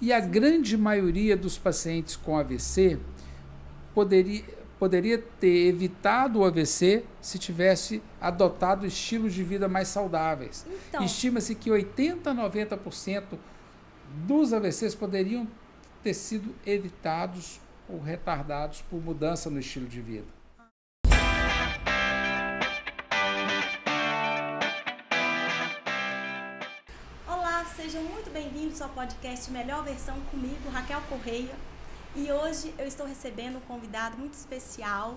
E a grande maioria dos pacientes com AVC poderia ter evitado o AVC se tivesse adotado estilos de vida mais saudáveis. Então, estima-se que 80% a 90% dos AVCs poderiam ter sido evitados ou retardados por mudança no estilo de vida. olá, sejam muito bem-vindos ao podcast Melhor Versão comigo, Raquel Correia. E hoje eu estou recebendo um convidado muito especial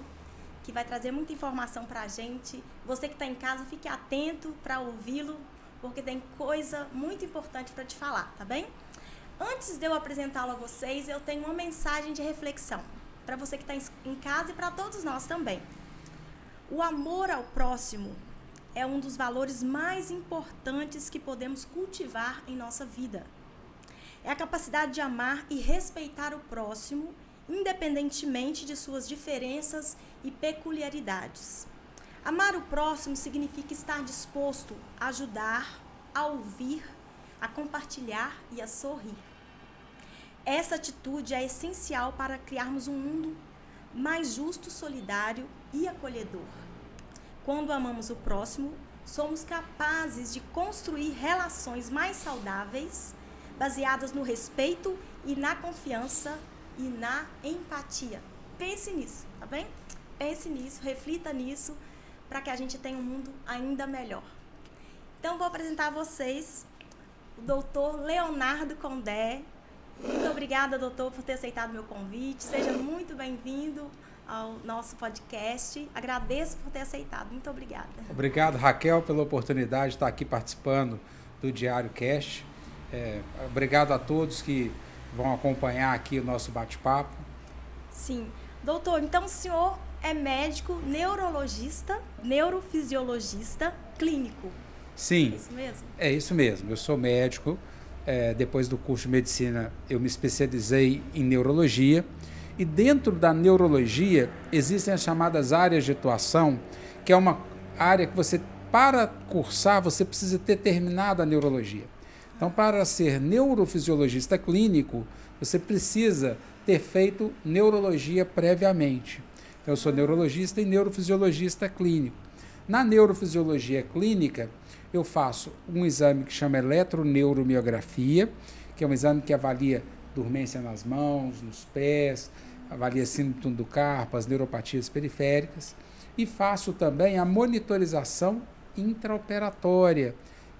que vai trazer muita informação para a gente. Você que está em casa, fique atento para ouvi-lo, porque tem coisa muito importante para te falar, tá bem? Antes de eu apresentá-lo a vocês, eu tenho uma mensagem de reflexão para você que está em casa e para todos nós também. O amor ao próximo é um dos valores mais importantes que podemos cultivar em nossa vida. É a capacidade de amar e respeitar o próximo, independentemente de suas diferenças e peculiaridades. Amar o próximo significa estar disposto a ajudar, a ouvir, a compartilhar e a sorrir. Essa atitude é essencial para criarmos um mundo mais justo, solidário e acolhedor. Quando amamos o próximo, somos capazes de construir relações mais saudáveis, baseadas no respeito e na confiança e na empatia. Pense nisso, tá bem? Pense nisso, reflita nisso, para que a gente tenha um mundo ainda melhor. Então, vou apresentar a vocês o doutor Leonardo Condé. Muito obrigada, doutor, por ter aceitado meu convite. Seja muito bem-vindo ao nosso podcast. Agradeço por ter aceitado. Muito obrigada. Obrigado, Raquel, pela oportunidade de estar aqui participando do Diário Cast. Obrigado a todos que vão acompanhar aqui o nosso bate-papo. Sim. Doutor, então o senhor é médico, neurologista, neurofisiologista, clínico. Sim. É isso mesmo? É isso mesmo. Eu sou médico. Depois do curso de medicina, eu me especializei em neurologia. E dentro da neurologia, existem as chamadas áreas de atuação, que é uma área que você, para cursar, você precisa ter terminado a neurologia. Então, para ser neurofisiologista clínico, você precisa ter feito neurologia previamente. Então, eu sou neurologista e neurofisiologista clínico. Na neurofisiologia clínica, eu faço um exame que chama eletroneuromiografia, que é um exame que avalia dormência nas mãos, nos pés, avalia síndrome do carpo, as neuropatias periféricas, e faço também a monitorização intraoperatória,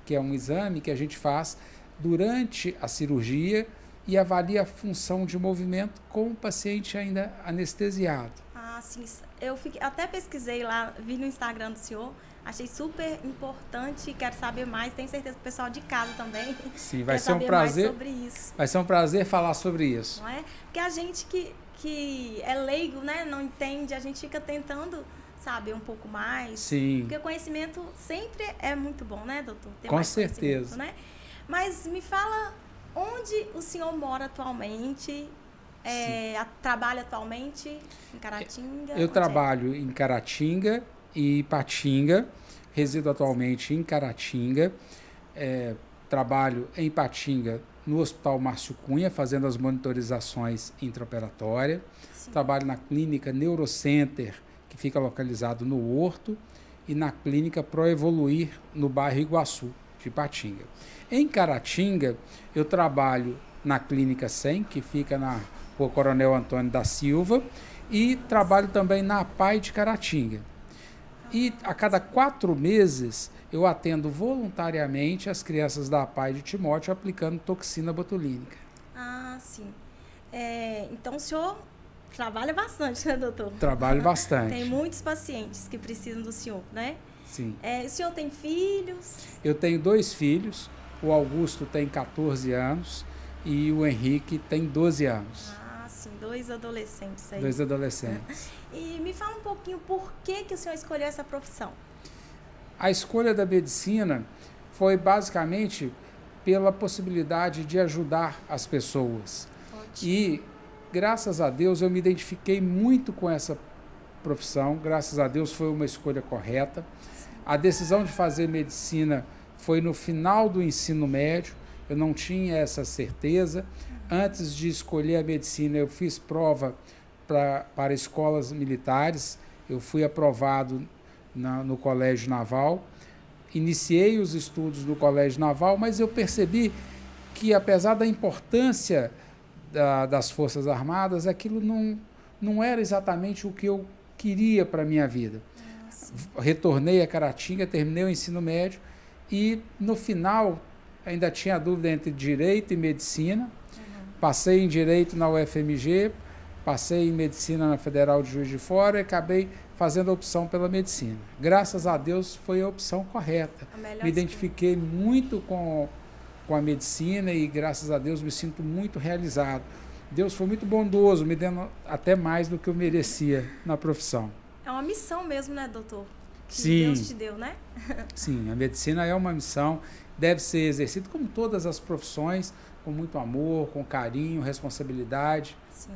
que é um exame que a gente faz durante a cirurgia e avalia a função de movimento com o paciente ainda anestesiado. Ah, sim. Eu até pesquisei lá, vi no Instagram do senhor, achei super importante, quero saber mais, tenho certeza que o pessoal de casa também Sim, vai quer ser um saber prazer, mais sobre isso. Vai ser um prazer falar sobre isso. Não é? Porque a gente que é leigo, né, não entende, a gente fica tentando saber um pouco mais. Sim. Porque o conhecimento sempre é muito bom, né, doutor? Ter Com mais certeza. né? Mas me fala onde o senhor mora atualmente, trabalha atualmente em Caratinga? Eu trabalho em Caratinga e Ipatinga, resido atualmente em Caratinga, trabalho em Ipatinga no Hospital Márcio Cunha, fazendo as monitorizações intraoperatórias, trabalho na clínica Neurocenter, que fica localizado no Horto, e na clínica Proevoluir, no bairro Iguaçu, de Ipatinga. Em Caratinga, eu trabalho na Clínica 100, que fica na Rua Coronel Antônio da Silva, e trabalho também na APAI de Caratinga. E a cada 4 meses, eu atendo voluntariamente as crianças da APAI de Timóteo aplicando toxina botulínica. Ah, sim. Então, o senhor trabalha bastante, né, doutor? Trabalho bastante. Tem muitos pacientes que precisam do senhor, né? Sim. O senhor tem filhos? Eu tenho 2 filhos. O Augusto tem 14 anos e o Henrique tem 12 anos. Ah, sim. 2 adolescentes aí. 2 adolescentes. E me fala um pouquinho por que o senhor escolheu essa profissão? A escolha da medicina foi basicamente pela possibilidade de ajudar as pessoas. Ótimo. E, graças a Deus, eu me identifiquei muito com essa profissão. Graças a Deus foi uma escolha correta. A decisão de fazer medicina foi no final do ensino médio. Eu não tinha essa certeza. Antes de escolher a medicina, eu fiz prova para escolas militares. Eu fui aprovado no Colégio Naval. Iniciei os estudos no Colégio Naval, mas eu percebi que, apesar da importância das Forças Armadas, aquilo não era exatamente o que eu queria para a minha vida. Retornei a Caratinga, terminei o ensino médio e, no final, ainda tinha dúvida entre Direito e Medicina. Passei em Direito na UFMG, passei em Medicina na Federal de Juiz de Fora e acabei fazendo a opção pela Medicina. Graças a Deus foi a opção correta. Me identifiquei muito com a Medicina e, graças a Deus, me sinto muito realizado. Deus foi muito bondoso, me dando até mais do que eu merecia na profissão. É uma missão mesmo, né, doutor? Que Sim. Deus te deu, né? Sim, a medicina é uma missão, deve ser exercida como todas as profissões, com muito amor, com carinho, responsabilidade. Sim,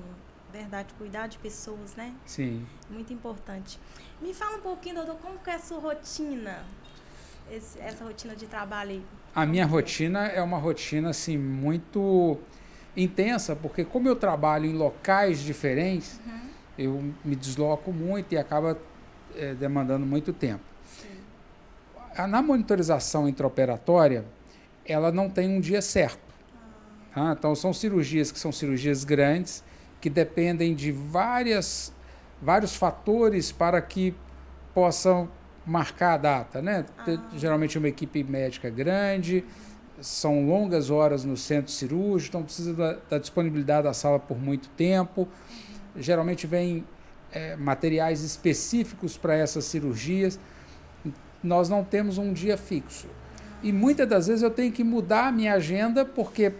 verdade, cuidar de pessoas, né? Sim. Muito importante. Me fala um pouquinho, doutor, como que é a sua rotina, essa rotina de trabalho aí? A minha rotina é uma rotina, assim, muito intensa, porque como eu trabalho em locais diferentes, eu me desloco muito e acaba demandando muito tempo. Sim. Na monitorização intraoperatória, ela não tem um dia certo. Então, são cirurgias que são cirurgias grandes, que dependem de vários fatores para que possam marcar a data, né? Geralmente uma equipe médica grande, são longas horas no centro cirúrgico, então precisa da disponibilidade da sala por muito tempo. Geralmente vem materiais específicos para essas cirurgias. Nós não temos um dia fixo. E muitas das vezes eu tenho que mudar a minha agenda, porque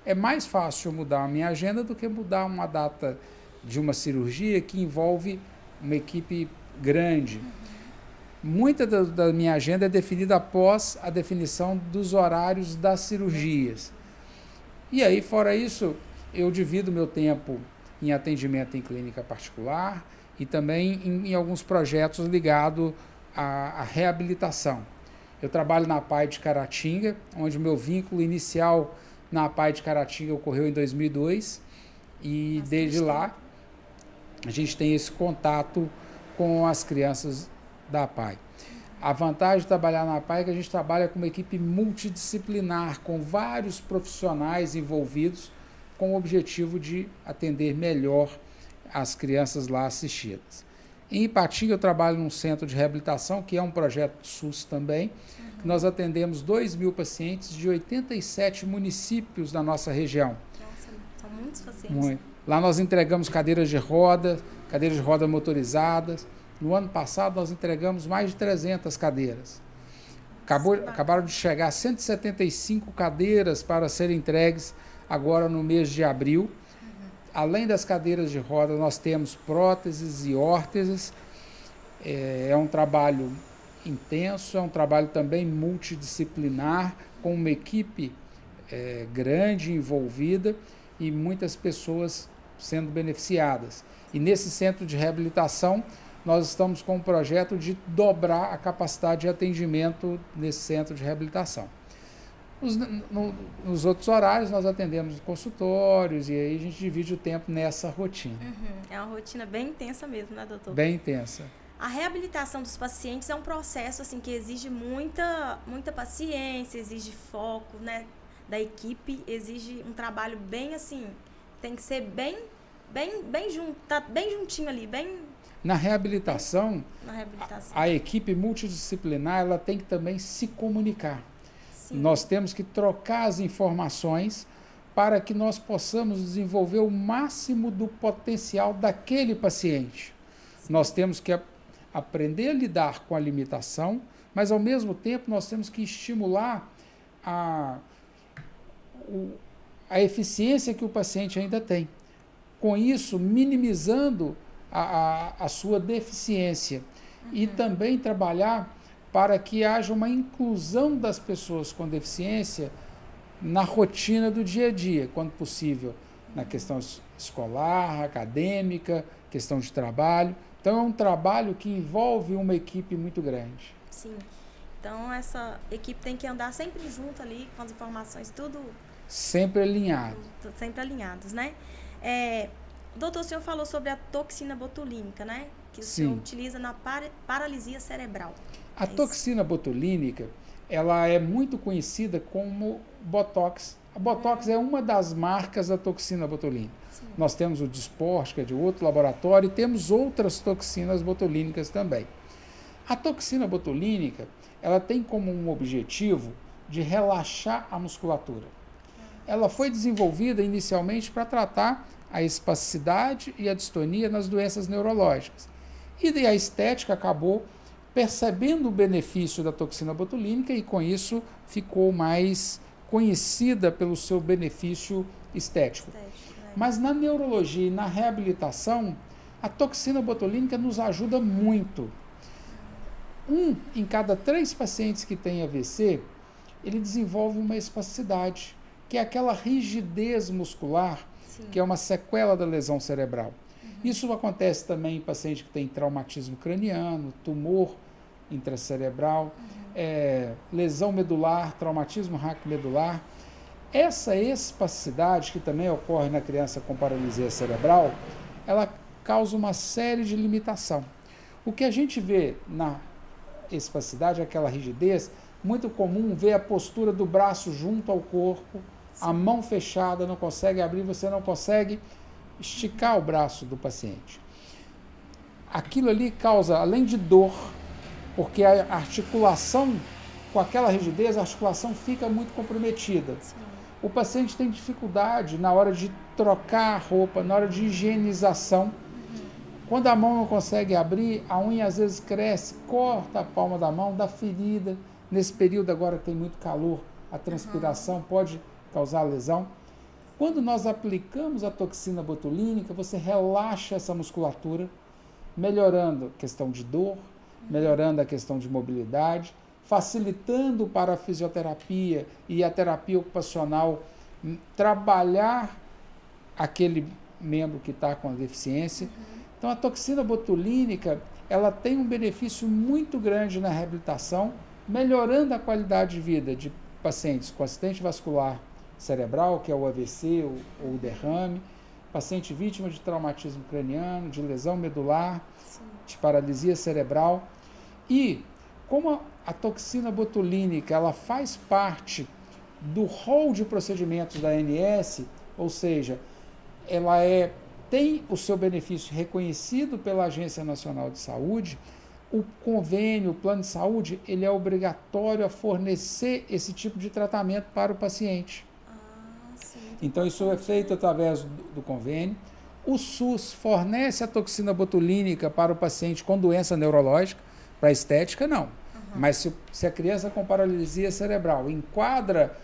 é mais fácil mudar a minha agenda do que mudar uma data de uma cirurgia que envolve uma equipe grande. Muita da minha agenda é definida após a definição dos horários das cirurgias. E aí, fora isso, eu divido meu tempo em atendimento em clínica particular e também em alguns projetos ligados à reabilitação. Eu trabalho na APAE de Caratinga, onde o meu vínculo inicial na APAE de Caratinga ocorreu em 2002 e desde lá a gente tem esse contato com as crianças da APAE. A vantagem de trabalhar na APAE é que a gente trabalha com uma equipe multidisciplinar, com vários profissionais envolvidos, com o objetivo de atender melhor as crianças lá assistidas. Em Ipatinga eu trabalho num centro de reabilitação, que é um projeto do SUS também, que nós atendemos 2.000 pacientes de 87 municípios da nossa região. Nossa, são muitos pacientes. Muito. Lá nós entregamos cadeiras de roda motorizadas. No ano passado nós entregamos mais de 300 cadeiras. Acabaram de chegar 175 cadeiras para serem entregues agora no mês de abril. Além das cadeiras de roda, nós temos próteses e órteses. É um trabalho intenso, é um trabalho também multidisciplinar, com uma equipe grande envolvida e muitas pessoas sendo beneficiadas. E nesse centro de reabilitação, nós estamos com um projeto de dobrar a capacidade de atendimento nesse centro de reabilitação. Nos outros horários, nós atendemos consultórios e aí a gente divide o tempo nessa rotina. É uma rotina bem intensa mesmo, né, doutor? Bem intensa. A reabilitação dos pacientes é um processo assim, que exige muita paciência, exige foco, né, da equipe, exige um trabalho bem assim, tem que ser bem junto, tá bem juntinho ali, bem... Na reabilitação, a equipe multidisciplinar ela tem que também se comunicar. Sim. Nós temos que trocar as informações para que nós possamos desenvolver o máximo do potencial daquele paciente. Sim. Nós temos que aprender a lidar com a limitação, mas ao mesmo tempo nós temos que estimular a eficiência que o paciente ainda tem. Com isso, minimizando a sua deficiência e também trabalhar para que haja uma inclusão das pessoas com deficiência na rotina do dia a dia, quando possível, na questão escolar, acadêmica, questão de trabalho. Então, é um trabalho que envolve uma equipe muito grande. Sim. Então, essa equipe tem que andar sempre junto ali, com as informações, tudo Sempre alinhado. Sempre alinhados, né? Doutor, o senhor falou sobre a toxina botulínica, né? Que o senhor utiliza na paralisia cerebral. A toxina botulínica, ela é muito conhecida como Botox. A Botox é uma das marcas da toxina botulínica. Sim. Nós temos o Dysport, que é de outro laboratório, e temos outras toxinas botulínicas também. A toxina botulínica, ela tem como um objetivo de relaxar a musculatura. Ela foi desenvolvida inicialmente para tratar a espasticidade e a distonia nas doenças neurológicas. E daí a estética acabou percebendo o benefício da toxina botulínica e com isso ficou mais conhecida pelo seu benefício estético. Mas na neurologia e na reabilitação, a toxina botulínica nos ajuda muito. 1 em cada 3 pacientes que têm AVC, ele desenvolve uma espasticidade, que é aquela rigidez muscular, que é uma sequela da lesão cerebral. Isso acontece também em paciente que tem traumatismo craniano, tumor intracerebral, lesão medular, traumatismo raquimedular. Essa espasticidade, que também ocorre na criança com paralisia cerebral, ela causa uma série de limitação. O que a gente vê na espasticidade, aquela rigidez, muito comum ver a postura do braço junto ao corpo, a mão fechada, não consegue abrir, você não consegue esticar o braço do paciente. Aquilo ali causa, além de dor, porque a articulação, com aquela rigidez, a articulação fica muito comprometida. Sim. O paciente tem dificuldade na hora de trocar a roupa, na hora de higienização. Quando a mão não consegue abrir, a unha às vezes cresce, corta a palma da mão, dá ferida. Nesse período agora que tem muito calor, a transpiração pode causar lesão. Quando nós aplicamos a toxina botulínica, você relaxa essa musculatura, melhorando a questão de dor, melhorando a questão de mobilidade, facilitando para a fisioterapia e a terapia ocupacional trabalhar aquele membro que está com a deficiência. Então, a toxina botulínica, ela tem um benefício muito grande na reabilitação, melhorando a qualidade de vida de pacientes com acidente vascular cerebral, que é o AVC ou o derrame, paciente vítima de traumatismo craniano, de lesão medular, de paralisia cerebral. E como a toxina botulínica, ela faz parte do rol de procedimentos da ANS, ou seja, ela tem o seu benefício reconhecido pela Agência Nacional de Saúde, o convênio, o plano de saúde, ele é obrigatório a fornecer esse tipo de tratamento para o paciente. Então, isso é feito através do convênio. O SUS fornece a toxina botulínica para o paciente com doença neurológica, para a estética, não. Mas se a criança com paralisia cerebral enquadra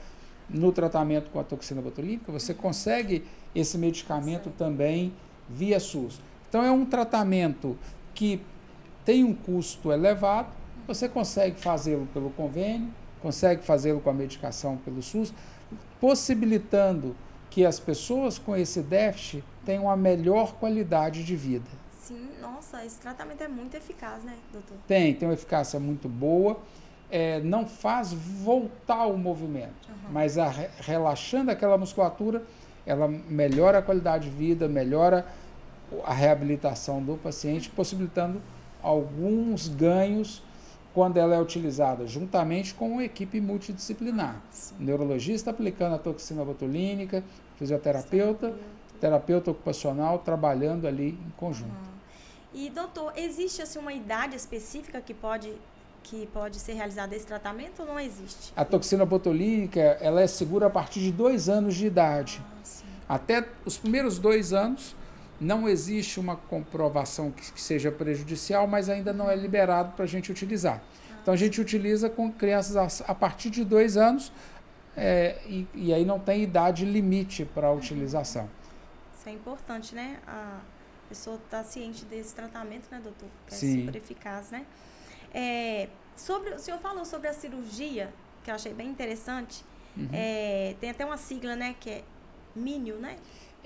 no tratamento com a toxina botulínica, você consegue esse medicamento também via SUS. Então, é um tratamento que tem um custo elevado, você consegue fazê-lo pelo convênio, consegue fazê-lo com a medicação pelo SUS, possibilitando que as pessoas com esse déficit tenham uma melhor qualidade de vida. Sim, nossa, esse tratamento é muito eficaz, né, doutor? Tem uma eficácia muito boa, não faz voltar o movimento, mas relaxando aquela musculatura, ela melhora a qualidade de vida, melhora a reabilitação do paciente, possibilitando alguns ganhos quando ela é utilizada juntamente com uma equipe multidisciplinar. O neurologista aplicando a toxina botulínica, fisioterapeuta, terapeuta ocupacional trabalhando ali em conjunto. E, doutor, existe assim, uma idade específica que pode ser realizado esse tratamento ou não existe? A toxina botulínica, ela é segura a partir de 2 anos de idade. Até os primeiros 2 anos, não existe uma comprovação que seja prejudicial, mas ainda não é liberado para a gente utilizar. Então, a gente utiliza com crianças a partir de 2 anos e aí não tem idade limite para a utilização. Isso é importante, né? A pessoa está ciente desse tratamento, né, doutor? Que é super eficaz, né? O senhor falou sobre a cirurgia, que eu achei bem interessante. Tem até uma sigla, né, que é MINIO, né?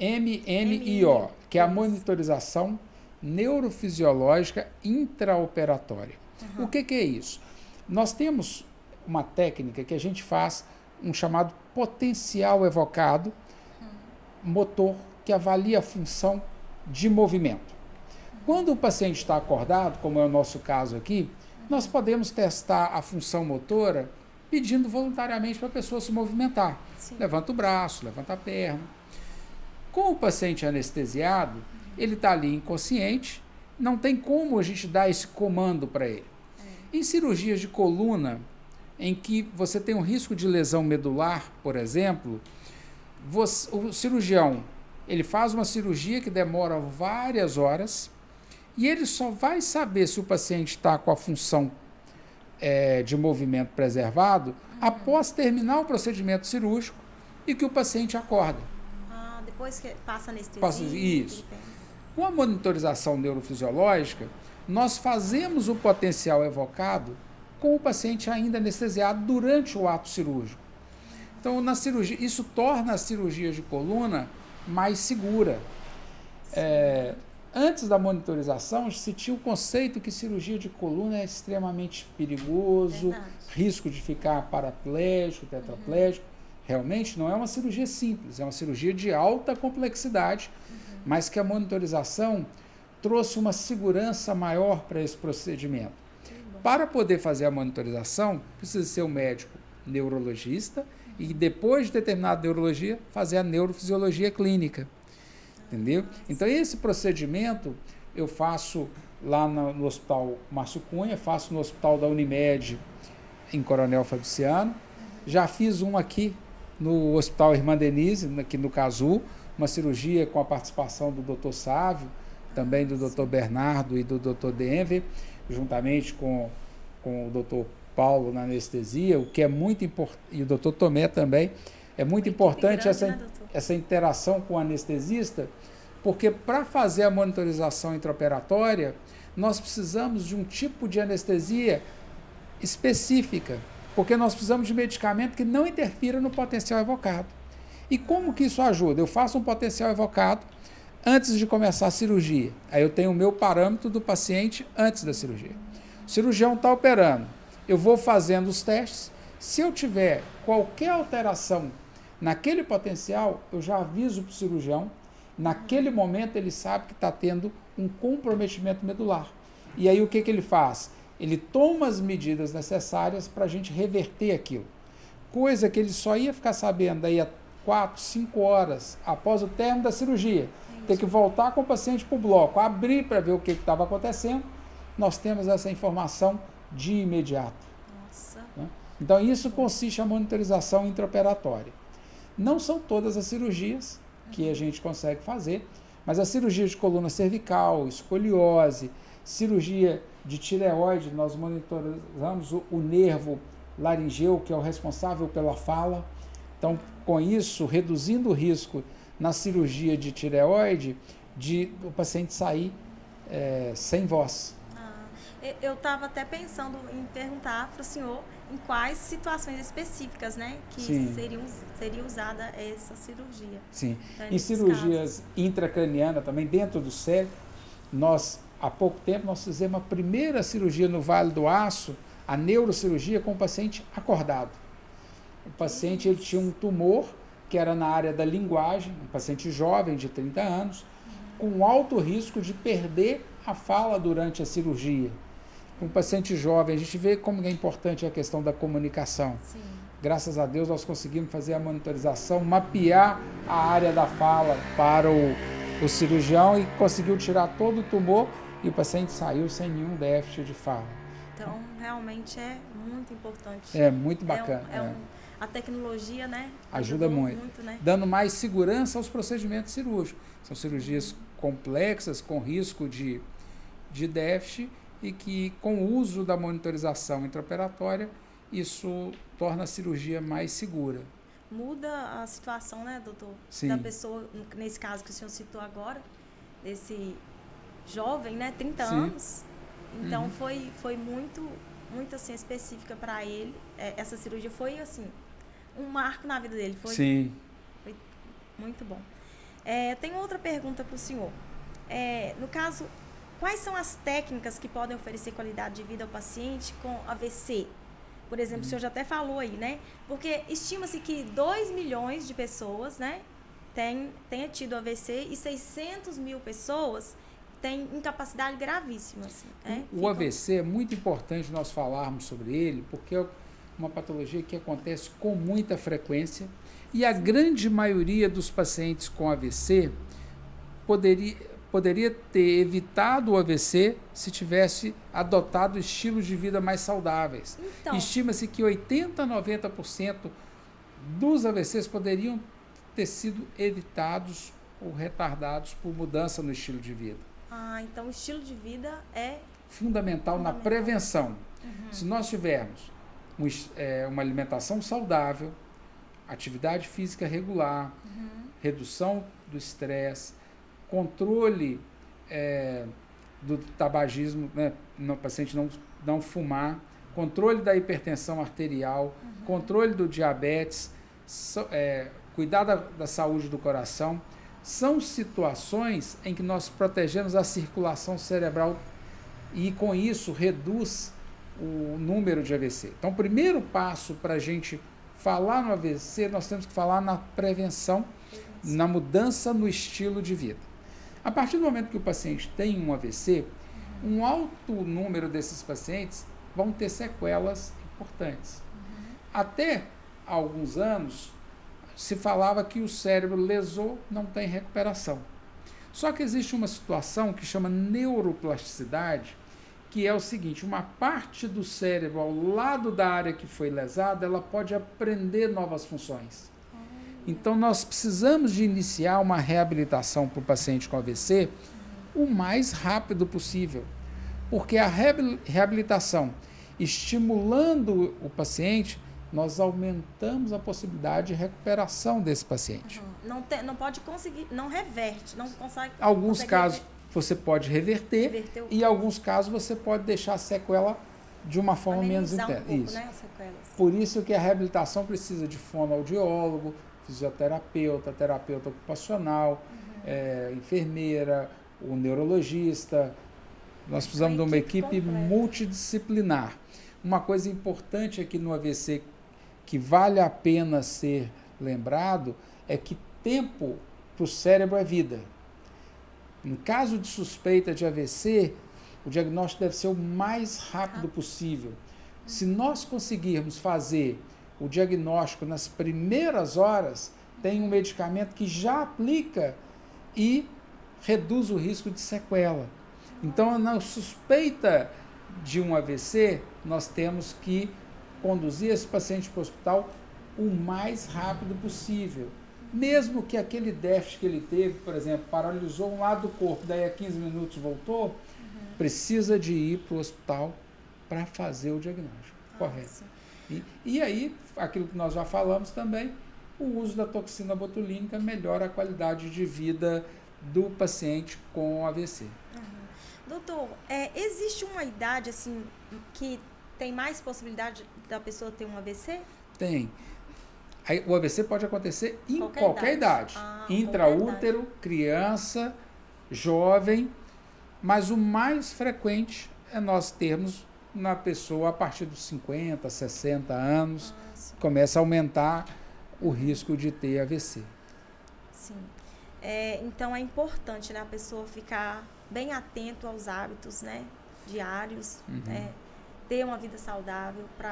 MNIO, que é a monitorização neurofisiológica intraoperatória. O que é isso? Nós temos uma técnica que a gente faz um chamado potencial evocado motor, que avalia a função de movimento. Quando o paciente está acordado, como é o nosso caso aqui, nós podemos testar a função motora pedindo voluntariamente para a pessoa se movimentar. Sim. Levanta o braço, levanta a perna. Com o paciente anestesiado, ele está ali inconsciente, não tem como a gente dar esse comando para ele. Em cirurgias de coluna, em que você tem um risco de lesão medular, por exemplo, o cirurgião ele faz uma cirurgia que demora várias horas e ele só vai saber se o paciente está com a função de movimento preservado após terminar o procedimento cirúrgico e que o paciente acorda. Depois que passa anestesia. Isso. Com a monitorização neurofisiológica, nós fazemos o potencial evocado com o paciente ainda anestesiado durante o ato cirúrgico. Então, na cirurgia, isso torna a cirurgia de coluna mais segura. Antes da monitorização, se tinha o conceito que cirurgia de coluna é extremamente perigoso, risco de ficar paraplégico, tetraplégico. Realmente não é uma cirurgia simples, é uma cirurgia de alta complexidade, mas que a monitorização trouxe uma segurança maior para esse procedimento. Para poder fazer a monitorização, precisa ser um médico neurologista e, depois de ter terminado a neurologia, fazer a neurofisiologia clínica. Entendeu? Então, esse procedimento eu faço lá no Hospital Márcio Cunha, faço no Hospital da Unimed, em Coronel Fabriciano. Já fiz um aqui no Hospital Irmã Denise, aqui no Cazu, uma cirurgia com a participação do Dr. Sávio, também do Dr. Bernardo e do Dr. Denver, juntamente com o Dr. Paulo na anestesia, o que é muito importante, e o Dr. Tomé também. É muito importante essa interação com o anestesista, porque para fazer a monitorização intraoperatória, nós precisamos de um tipo de anestesia específica, porque nós precisamos de medicamento que não interfira no potencial evocado. E como que isso ajuda? Eu faço um potencial evocado antes de começar a cirurgia. Aí eu tenho o meu parâmetro do paciente antes da cirurgia. O cirurgião está operando. Eu vou fazendo os testes. Se eu tiver qualquer alteração naquele potencial, eu já aviso para o cirurgião. Naquele momento ele sabe que está tendo um comprometimento medular. E aí o que ele faz? Ele toma as medidas necessárias para a gente reverter aquilo. Coisa que ele só ia ficar sabendo daí a 4, 5 horas após o término da cirurgia. Ter que voltar com o paciente para o bloco, abrir para ver o que estava acontecendo. Nós temos essa informação de imediato. Nossa. Né? Então, isso consiste a monitorização intraoperatória. Não são todas as cirurgias que a gente consegue fazer, mas a cirurgia de coluna cervical, escoliose, cirurgia de tireoide, nós monitoramos o nervo laringeu, que é o responsável pela fala. Então, com isso, reduzindo o risco na cirurgia de tireoide, de o paciente sair sem voz. Eu estava até pensando em perguntar para o senhor em quais situações específicas, né, que seria usada essa cirurgia. Sim. Então, em cirurgias intracranianas também, dentro do cérebro, há pouco tempo, nós fizemos a primeira cirurgia no Vale do Aço, a neurocirurgia, com o paciente acordado. O paciente ele tinha um tumor que era na área da linguagem, um paciente jovem de 30 anos, com alto risco de perder a fala durante a cirurgia. Um paciente jovem, a gente vê como é importante a questão da comunicação. Sim. Graças a Deus nós conseguimos fazer a monitorização, mapear a área da fala para o cirurgião e conseguiu tirar todo o tumor e o paciente saiu sem nenhum déficit de fala. Então, realmente é muito importante. É muito bacana. A tecnologia, né? Ajuda muito, né? Dando mais segurança aos procedimentos cirúrgicos. São cirurgias complexas, com risco de déficit, e que, com o uso da monitorização intraoperatória, isso torna a cirurgia mais segura. Muda a situação, né, doutor? Sim. Da pessoa, nesse caso que o senhor citou agora, desse jovem, né, 30 Sim. anos. Então, foi muito assim, específica para ele. Essa cirurgia foi, assim, um marco na vida dele. Sim. Foi muito bom. Tem outra pergunta para o senhor. No caso, quais são as técnicas que podem oferecer qualidade de vida ao paciente com AVC? Por exemplo, o senhor já até falou aí, né? Porque estima-se que 2 milhões de pessoas, né, tenha tido AVC e 600 mil pessoas têm incapacidade gravíssima. Assim, né? O AVC é muito importante nós falarmos sobre ele, porque é uma patologia que acontece com muita frequência e a grande maioria dos pacientes com AVC poderia ter evitado o AVC se tivesse adotado estilos de vida mais saudáveis. Então, estima-se que 80% a 90% dos AVCs poderiam ter sido evitados ou retardados por mudança no estilo de vida. Então o estilo de vida é fundamental na prevenção. Se nós tivermos uma alimentação saudável, atividade física regular, redução do estresse, controle do tabagismo, né, no paciente não fumar, controle da hipertensão arterial, controle do diabetes, cuidar da saúde do coração, são situações em que nós protegemos a circulação cerebral e, com isso, reduz o número de AVC. Então, o primeiro passo para a gente falar no AVC, nós temos que falar na prevenção, na mudança no estilo de vida. A partir do momento que o paciente tem um AVC, um alto número desses pacientes vão ter sequelas importantes. Até há alguns anos, se falava que o cérebro lesou, não tem recuperação. Só que existe uma situação que chama neuroplasticidade, que é o seguinte: uma parte do cérebro ao lado da área que foi lesada, ela pode aprender novas funções. Então, nós precisamos de iniciar uma reabilitação para o paciente com AVC o mais rápido possível, porque a reabilitação, estimulando o paciente, nós aumentamos a possibilidade de recuperação desse paciente. Não pode conseguir, não reverte, não consegue. Alguns casos você pode reverter e em alguns casos você pode deixar a sequela de uma forma menos intensa. Né, sequelas. Por isso que a reabilitação precisa de fonoaudiólogo, fisioterapeuta, terapeuta ocupacional, enfermeira, o neurologista. Nós precisamos de uma equipe multidisciplinar. Uma coisa importante aqui no AVC que vale a pena ser lembrado é que tempo para o cérebro é vida. Em caso de suspeita de AVC, o diagnóstico deve ser o mais rápido possível. Se nós conseguirmos fazer o diagnóstico nas primeiras horas, tem um medicamento que já aplica e reduz o risco de sequela. Então, na suspeita de um AVC, nós temos que conduzir esse paciente para o hospital o mais rápido possível. Mesmo que aquele déficit que ele teve, por exemplo, paralisou um lado do corpo, daí a 15 minutos voltou, precisa de ir para o hospital para fazer o diagnóstico correto. E aí, aquilo que nós já falamos também, o uso da toxina botulínica melhora a qualidade de vida do paciente com AVC. Doutor, existe uma idade assim que tem mais possibilidade da pessoa ter um AVC? Tem. O AVC pode acontecer em qualquer idade. Intraútero, criança, jovem, mas o mais frequente é nós termos na pessoa a partir dos 50, 60 anos, começa a aumentar o risco de ter AVC. Sim. Então é importante, né, a pessoa ficar bem atento aos hábitos, né, diários, ter uma vida saudável para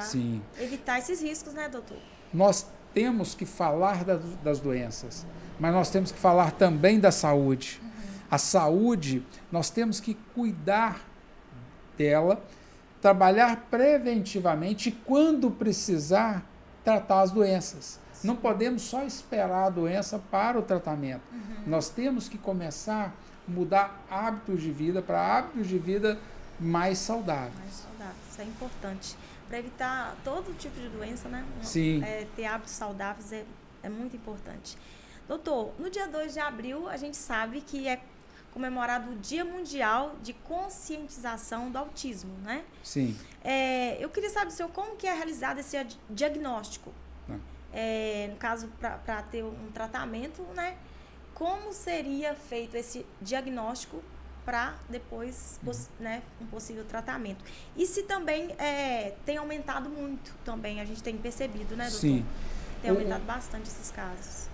evitar esses riscos, né, doutor? Nós temos que falar das doenças, mas nós temos que falar também da saúde. A saúde, nós temos que cuidar dela, trabalhar preventivamente e, quando precisar, tratar as doenças. Não podemos só esperar a doença para o tratamento. Nós temos que começar a mudar hábitos de vida para hábitos de vida mais saudáveis. Mais saudáveis, isso é importante. Para evitar todo tipo de doença, né? Sim. Ter hábitos saudáveis é muito importante. Doutor, no dia 2 de abril, a gente sabe que é comemorado o Dia Mundial de Conscientização do Autismo, né? Sim. Eu queria saber, senhor, como que é realizado esse diagnóstico? No caso, para ter um tratamento, né? Como seria feito esse diagnóstico para depois, né, um possível tratamento. E se também tem aumentado muito também, a gente tem percebido, né, doutor? Sim. Tem aumentado bastante esses casos.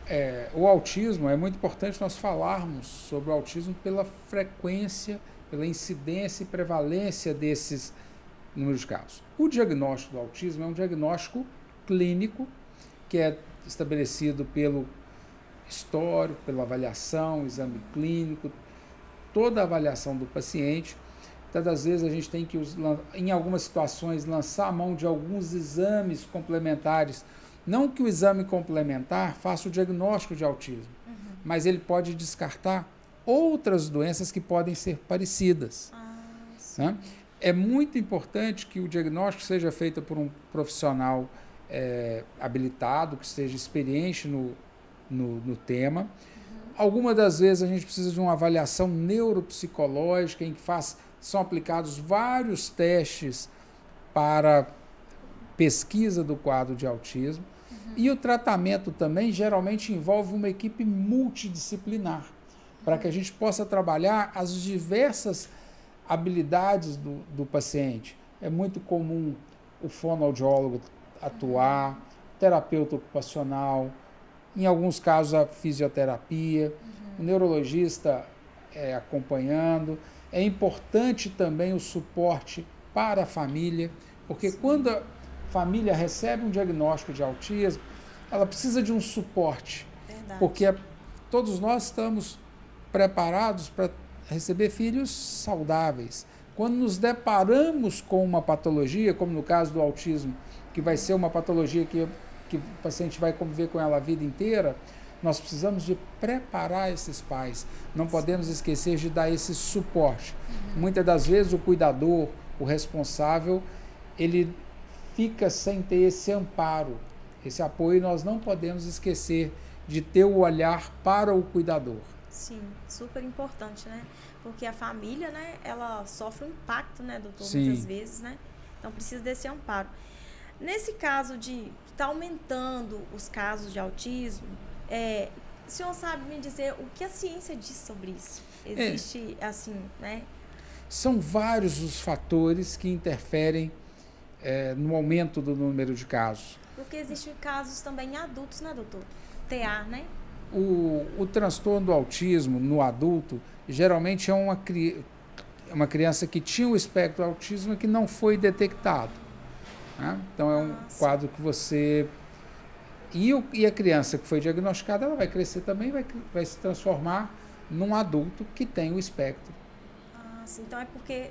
O autismo, é muito importante nós falarmos sobre o autismo pela frequência, pela incidência e prevalência desses números de casos. O diagnóstico do autismo é um diagnóstico clínico que é estabelecido pelo histórico, pela avaliação, exame clínico, toda a avaliação do paciente. Tantas vezes a gente tem que, em algumas situações, lançar a mão de alguns exames complementares. Não que o exame complementar faça o diagnóstico de autismo, mas ele pode descartar outras doenças que podem ser parecidas. Né? É muito importante que o diagnóstico seja feito por um profissional habilitado, que esteja experiente no tema. Algumas das vezes a gente precisa de uma avaliação neuropsicológica em que são aplicados vários testes para pesquisa do quadro de autismo. E o tratamento também geralmente envolve uma equipe multidisciplinar, para que a gente possa trabalhar as diversas habilidades do paciente. É muito comum o fonoaudiólogo atuar, terapeuta ocupacional, em alguns casos a fisioterapia, o neurologista acompanhando. É importante também o suporte para a família, porque quando a família recebe um diagnóstico de autismo, ela precisa de um suporte. Verdade. Porque todos nós estamos preparados para receber filhos saudáveis. Quando nos deparamos com uma patologia, como no caso do autismo, que vai ser uma patologia que o paciente vai conviver com ela a vida inteira, nós precisamos de preparar esses pais. Não podemos esquecer de dar esse suporte. Muitas das vezes o cuidador, o responsável, ele fica sem ter esse amparo, esse apoio. Nós não podemos esquecer de ter o olhar para o cuidador. Sim, super importante, né? Porque a família, né, ela sofre um impacto, né, doutor, Sim. muitas vezes, né? Então precisa desse amparo. Nesse caso de estar aumentando os casos de autismo, o senhor sabe me dizer o que a ciência diz sobre isso? Existe, assim, né? São vários os fatores que interferem no aumento do número de casos. Porque existem casos também em adultos, né, doutor? TA, né? O transtorno do autismo no adulto, geralmente é uma criança que tinha o espectro do autismo e que não foi detectado. Né? Então, é um quadro que você... E a criança que foi diagnosticada, ela vai crescer também, vai se transformar num adulto que tem o espectro. Então é porque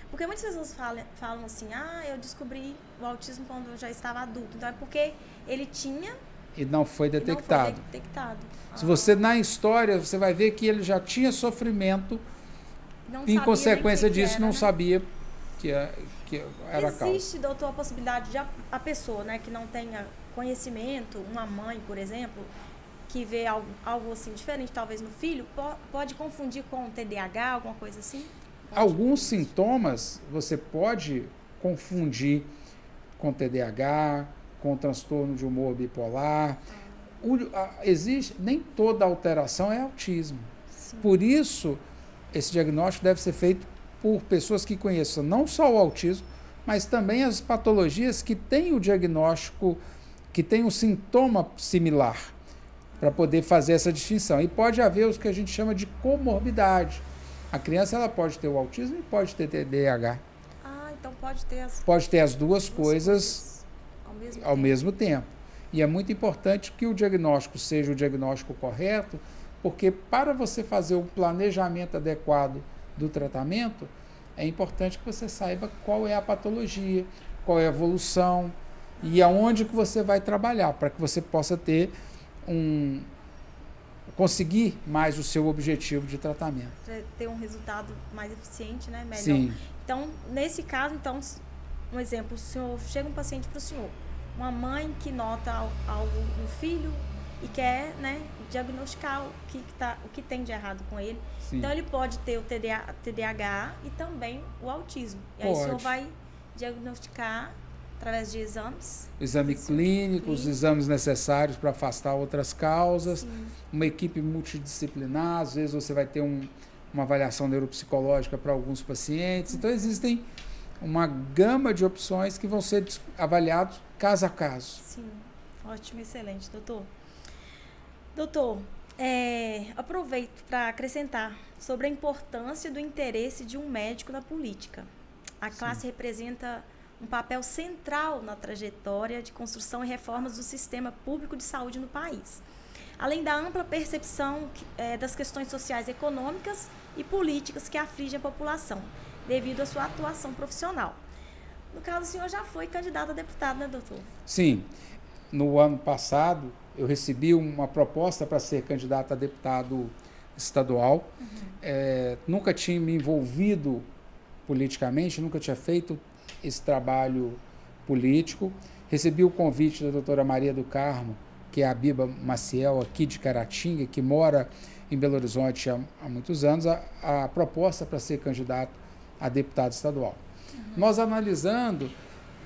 porque muitas pessoas falam assim, eu descobri o autismo quando eu já estava adulto. Então é porque ele tinha e não foi detectado. Não foi detectado. Se você, na história, você vai ver que ele já tinha sofrimento, em consequência disso, não sabia que era a causa. Existe, doutor, a possibilidade de a pessoa, né, que não tenha conhecimento, uma mãe, por exemplo, que vê algo assim diferente, talvez no filho, pode confundir com TDAH, alguma coisa assim? Alguns sintomas você pode confundir com TDAH, com transtorno de humor bipolar. Nem toda alteração é autismo. Sim. Por isso, esse diagnóstico deve ser feito por pessoas que conheçam não só o autismo, mas também as patologias que têm o diagnóstico, que têm um sintoma similar, para poder fazer essa distinção. E pode haver os que a gente chama de comorbidade. A criança ela pode ter o autismo e pode ter TDAH. Então pode ter as duas coisas ao mesmo tempo. E é muito importante que o diagnóstico seja o diagnóstico correto, porque para você fazer o planejamento adequado do tratamento, é importante que você saiba qual é a patologia, qual é a evolução e aonde que você vai trabalhar, para que você possa ter conseguir mais o seu objetivo de tratamento. Ter um resultado mais eficiente, né? Melhor. Sim. Então, nesse caso, um exemplo, chega um paciente para o senhor, uma mãe que nota algo no filho e quer, né, diagnosticar o que tem de errado com ele. Sim. Então, ele pode ter o TDAH e também o autismo. E aí o senhor vai diagnosticar através de exames. Exame clínico, os exames necessários para afastar outras causas. Sim. Uma equipe multidisciplinar, às vezes você vai ter um uma avaliação neuropsicológica para alguns pacientes. Então, existem uma gama de opções que vão ser avaliados caso a caso. Sim, ótimo, excelente, doutor. Doutor, aproveito para acrescentar sobre a importância do interesse de um médico na política. A classe representa um papel central na trajetória de construção e reformas do sistema público de saúde no país, além da ampla percepção das questões sociais, econômicas e políticas que afligem a população, devido à sua atuação profissional. No caso, o senhor já foi candidato a deputado, né, doutor? Sim. No ano passado, eu recebi uma proposta para ser candidato a deputado estadual. Nunca tinha me envolvido politicamente, nunca tinha feito esse trabalho político. Recebi o convite da doutora Maria do Carmo, que é a Biba Maciel, aqui de Caratinga, que mora em Belo Horizonte há muitos anos, a proposta para ser candidato a deputado estadual. Nós analisando,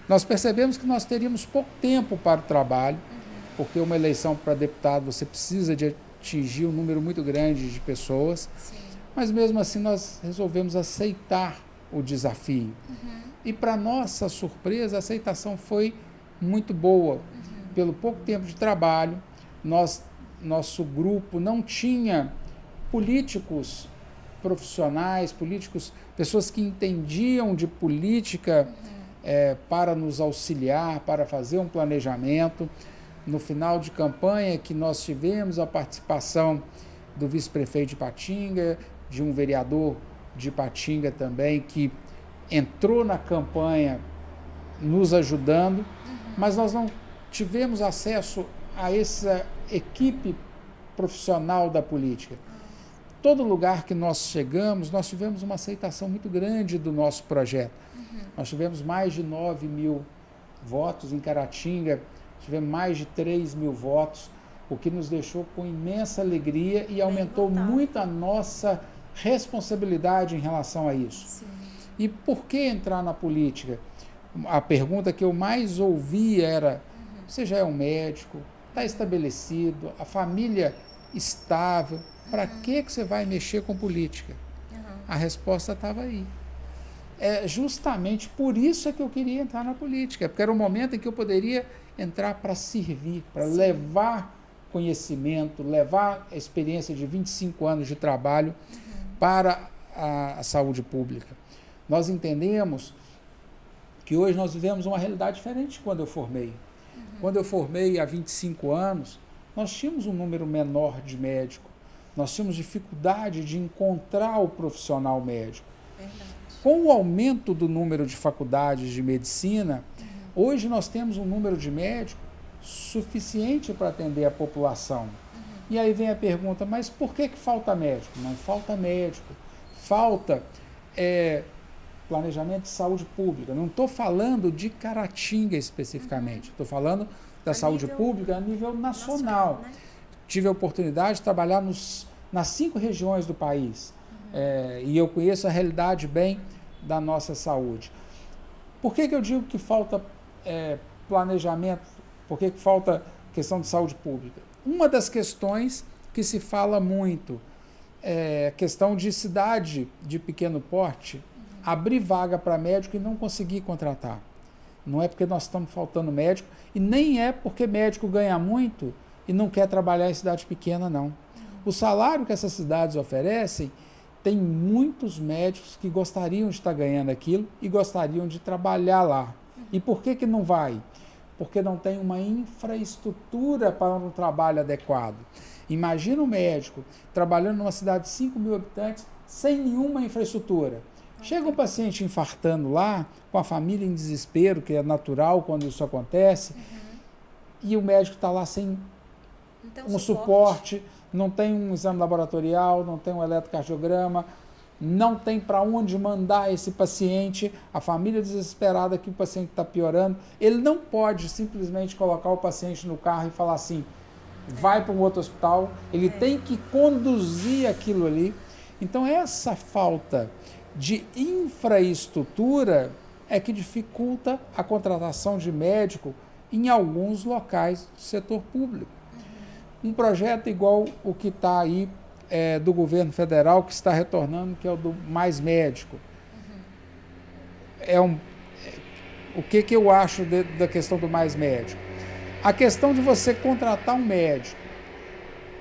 nós percebemos que nós teríamos pouco tempo para o trabalho, porque uma eleição para deputado você precisa de atingir um número muito grande de pessoas. Sim. Mas mesmo assim nós resolvemos aceitar o desafio. E para nossa surpresa, a aceitação foi muito boa. Pelo pouco tempo de trabalho, nosso grupo não tinha políticos profissionais, pessoas que entendiam de política para nos auxiliar, para fazer um planejamento. No final de campanha, que nós tivemos a participação do vice-prefeito de Ipatinga, de um vereador de Ipatinga também, que entrou na campanha nos ajudando, mas nós não tivemos acesso a essa equipe profissional da política. Todo lugar que nós chegamos, nós tivemos uma aceitação muito grande do nosso projeto. Nós tivemos mais de 9.000 votos em Caratinga, tivemos mais de 3.000 votos, o que nos deixou com imensa alegria e aumentou muito a nossa responsabilidade em relação a isso. Sim. E por que entrar na política? A pergunta que eu mais ouvia era, você já é um médico, está estabelecido, a família estável, para que você vai mexer com política? A resposta estava aí. É justamente por isso é que eu queria entrar na política, porque era um momento em que eu poderia entrar para servir, para levar conhecimento, levar a experiência de 25 anos de trabalho para a saúde pública. Nós entendemos que hoje nós vivemos uma realidade diferente de quando eu formei. Quando eu formei há 25 anos, nós tínhamos um número menor de médicos, nós tínhamos dificuldade de encontrar o profissional médico. Verdade. Com o aumento do número de faculdades de medicina, hoje nós temos um número de médicos suficiente para atender a população. E aí vem a pergunta, mas por que falta médico? Não falta médico, falta planejamento de saúde pública. Não estou falando de Caratinga especificamente, estou falando da saúde pública a nível nacional. Né? Tive a oportunidade de trabalhar nas 5 regiões do país. E eu conheço a realidade bem da nossa saúde. Por que eu digo que falta planejamento? Por que falta questão de saúde pública? Uma das questões que se fala muito é a questão de cidade de pequeno porte, abrir vaga para médico e não conseguir contratar. Não é porque nós estamos faltando médico, e nem é porque médico ganha muito e não quer trabalhar em cidade pequena, não. O salário que essas cidades oferecem, tem muitos médicos que gostariam de estar ganhando aquilo e gostariam de trabalhar lá. E por que não vai? Porque não tem uma infraestrutura para um trabalho adequado. Imagina um médico trabalhando numa cidade de 5.000 habitantes sem nenhuma infraestrutura. Chega um paciente infartando lá, com a família em desespero, que é natural quando isso acontece, e o médico está lá sem um suporte, não tem um exame laboratorial, não tem um eletrocardiograma, não tem para onde mandar esse paciente, a família desesperada que o paciente está piorando. Ele não pode simplesmente colocar o paciente no carro e falar assim, vai para um outro hospital, ele tem que conduzir aquilo ali. Então essa falta de infraestrutura é que dificulta a contratação de médico em alguns locais do setor público. Um projeto igual o que está aí do governo federal que está retornando, que é o do Mais Médico. O que eu acho da questão do Mais Médico? A questão de você contratar um médico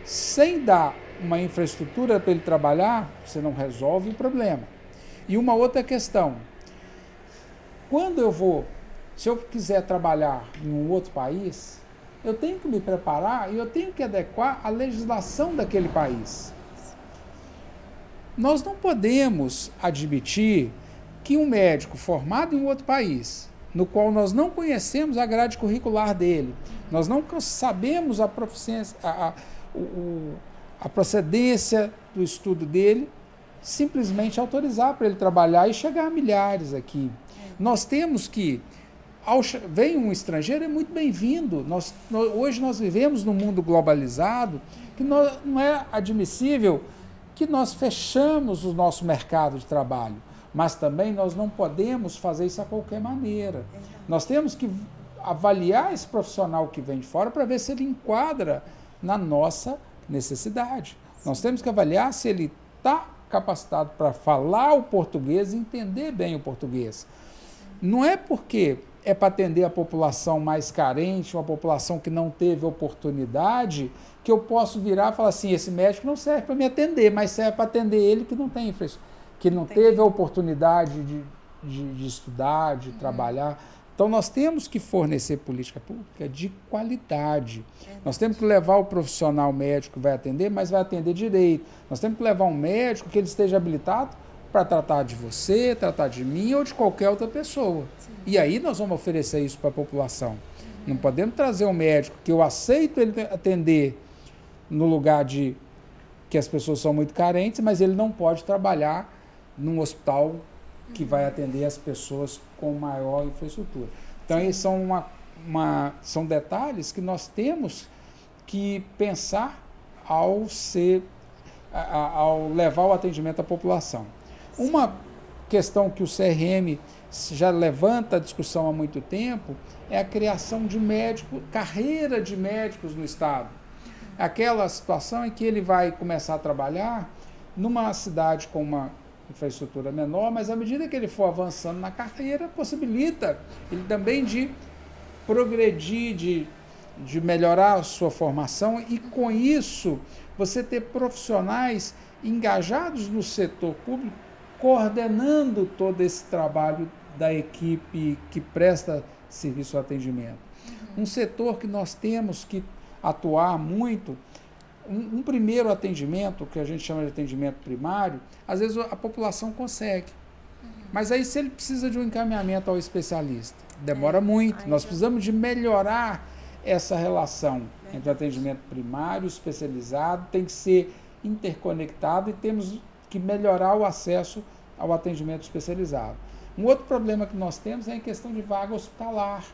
sem dar uma infraestrutura para ele trabalhar, você não resolve o problema. E uma outra questão, se eu quiser trabalhar em um outro país, eu tenho que me preparar e eu tenho que adequar a legislação daquele país. Nós não podemos admitir que um médico formado em um outro país, no qual nós não conhecemos a grade curricular dele, nós não sabemos a proficiência, a procedência do estudo dele, simplesmente autorizar para ele trabalhar e chegar a milhares aqui. Nós temos que, vem um estrangeiro, é muito bem-vindo. Hoje nós vivemos num mundo globalizado que não é admissível que nós fechamos o nosso mercado de trabalho, mas também nós não podemos fazer isso a qualquer maneira. Nós temos que avaliar esse profissional que vem de fora para ver se ele enquadra na nossa necessidade. Nós temos que avaliar se ele está capacitado para falar o português e entender bem o português. Não é porque é para atender a população mais carente, uma população que não teve oportunidade, que eu posso virar e falar assim, esse médico não serve para me atender, mas serve para atender ele que não tem infraestrutura, que não teve a oportunidade de estudar, de trabalhar. Então, nós temos que fornecer política pública de qualidade. Nós temos que levar o profissional médico que vai atender, mas vai atender direito. Nós temos que levar um médico que ele esteja habilitado para tratar de você, tratar de mim ou de qualquer outra pessoa. Sim. E aí nós vamos oferecer isso para a população. Não podemos trazer um médico que eu aceito ele atender no lugar de que as pessoas são muito carentes, mas ele não pode trabalhar num hospital que vai atender as pessoas com maior infraestrutura. Então, esses são detalhes que nós temos que pensar ao levar o atendimento à população. Uma questão que o CRM já levanta a discussão há muito tempo é a criação de carreira de médicos no Estado. Aquela situação em que ele vai começar a trabalhar numa cidade com uma infraestrutura menor, mas à medida que ele for avançando na carreira, possibilita ele também de progredir, de melhorar a sua formação e, com isso, você ter profissionais engajados no setor público, coordenando todo esse trabalho da equipe que presta serviço ao atendimento. Um setor que nós temos que atuar muito. Um primeiro atendimento, que a gente chama de atendimento primário, às vezes a população consegue. Mas aí, se ele precisa de um encaminhamento ao especialista, demora muito. Nós precisamos de melhorar essa relação entre o atendimento primário e especializado, tem que ser interconectado e temos que melhorar o acesso ao atendimento especializado. Um outro problema que nós temos é a questão de vaga hospitalar.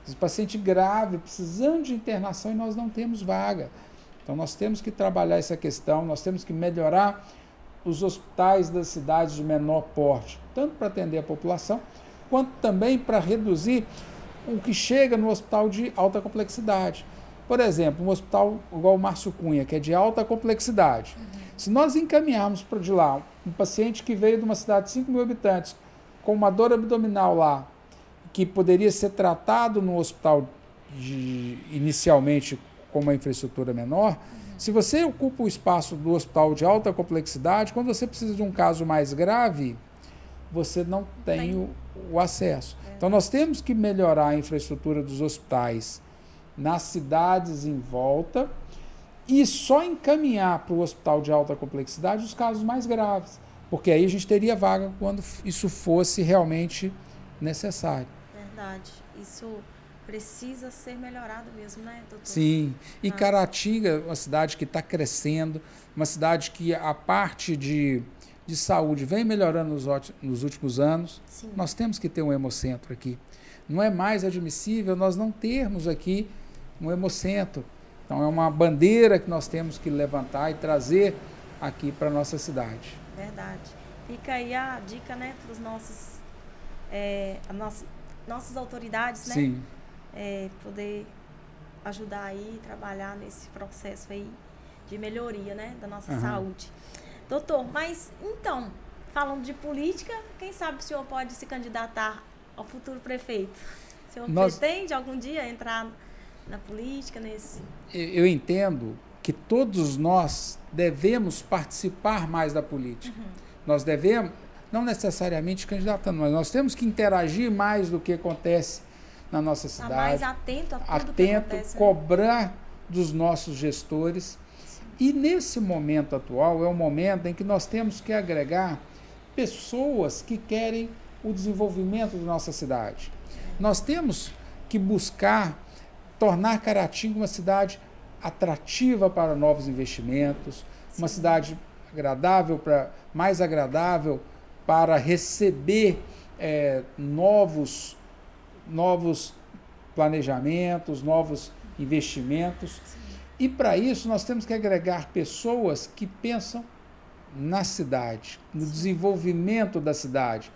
O paciente grave, precisando de internação e nós não temos vaga. Então, nós temos que trabalhar essa questão, nós temos que melhorar os hospitais das cidades de menor porte, tanto para atender a população, quanto também para reduzir o que chega no hospital de alta complexidade. Por exemplo, um hospital igual o Márcio Cunha, que é de alta complexidade. Se nós encaminharmos para de lá um paciente que veio de uma cidade de 5 mil habitantes, com uma dor abdominal lá, que poderia ser tratado no hospital inicialmente com uma infraestrutura menor, se você ocupa o espaço do hospital de alta complexidade, quando você precisa de um caso mais grave, você não tem o acesso. Então, nós temos que melhorar a infraestrutura dos hospitais nas cidades em volta e só encaminhar para o hospital de alta complexidade os casos mais graves, porque aí a gente teria vaga quando isso fosse realmente necessário. Verdade. Isso precisa ser melhorado mesmo, né, doutor? Sim. E Caratinga, uma cidade que está crescendo, uma cidade que a parte de saúde vem melhorando nos últimos anos. Sim. Nós temos que ter um hemocentro aqui. Não é mais admissível nós não termos aqui um hemocentro. Então, é uma bandeira que nós temos que levantar e trazer aqui para a nossa cidade. Verdade. Fica aí a dica, né, para os nossas autoridades, né? Sim. Poder ajudar aí, trabalhar nesse processo aí de melhoria, né, da nossa saúde. Doutor, mas então, falando de política, quem sabe o senhor pode se candidatar ao futuro prefeito? O senhor pretende algum dia entrar na política, nesse... Eu entendo que todos nós devemos participar mais da política. Nós devemos, não necessariamente candidatando, mas nós temos que interagir mais do que acontece na nossa cidade. Estar mais atento a tudo que acontece. Cobrar dos nossos gestores. E nesse momento atual é um momento em que nós temos que agregar pessoas que querem o desenvolvimento da nossa cidade. Nós temos que buscar tornar Caratinga uma cidade atrativa para novos investimentos, uma cidade agradável, mais agradável para receber novos planejamentos, novos investimentos. E para isso nós temos que agregar pessoas que pensam na cidade, no desenvolvimento da cidade.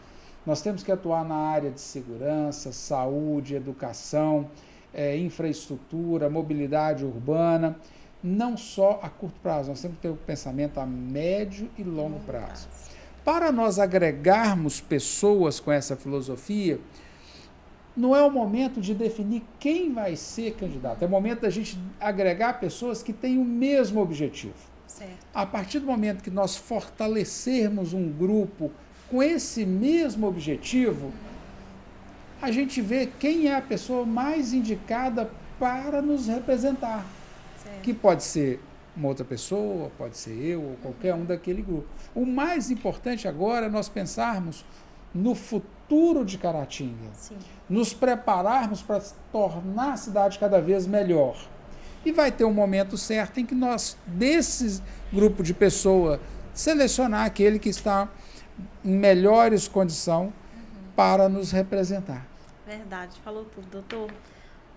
Nós temos que atuar na área de segurança, saúde, educação, infraestrutura, mobilidade urbana, não só a curto prazo, nós temos que ter um pensamento a médio e longo prazo. Para nós agregarmos pessoas com essa filosofia, não é o momento de definir quem vai ser candidato, é o momento da gente agregar pessoas que têm o mesmo objetivo. Certo. A partir do momento que nós fortalecermos um grupo com esse mesmo objetivo, a gente vê quem é a pessoa mais indicada para nos representar. Certo. Que pode ser uma outra pessoa, pode ser eu ou qualquer um daquele grupo. O mais importante agora é nós pensarmos no futuro de Caratinga. Sim. Nos prepararmos para tornar a cidade cada vez melhor. E vai ter um momento certo em que nós, desse grupo de pessoas, selecionar aquele que está em melhores condições para nos representar. Verdade, falou tudo, doutor.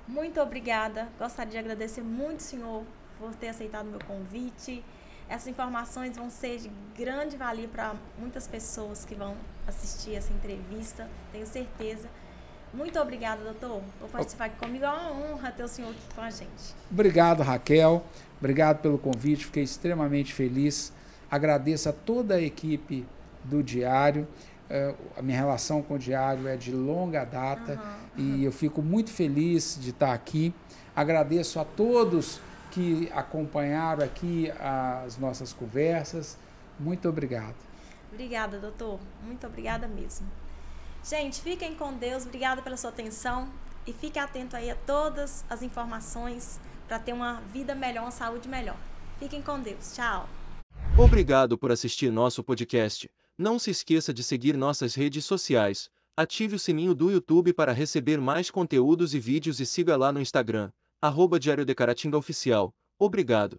Muito obrigada. Gostaria de agradecer muito, senhor, por ter aceitado o meu convite. Essas informações vão ser de grande valia para muitas pessoas que vão assistir essa entrevista, tenho certeza. Muito obrigada, doutor, por participar aqui comigo. É uma honra ter o senhor aqui com a gente. Obrigado, Raquel. Obrigado pelo convite. Fiquei extremamente feliz. Agradeço a toda a equipe do Diário. A minha relação com o Diário é de longa data e eu fico muito feliz de estar aqui. Agradeço a todos que acompanharam aqui as nossas conversas. Muito obrigado. Obrigada, doutor. Muito obrigada mesmo. Gente, fiquem com Deus. Obrigada pela sua atenção e fique atento aí a todas as informações para ter uma vida melhor, uma saúde melhor. Fiquem com Deus. Tchau. Obrigado por assistir nosso podcast. Não se esqueça de seguir nossas redes sociais. Ative o sininho do YouTube para receber mais conteúdos e vídeos e siga lá no Instagram, @Diário de Caratinga Oficial. Obrigado.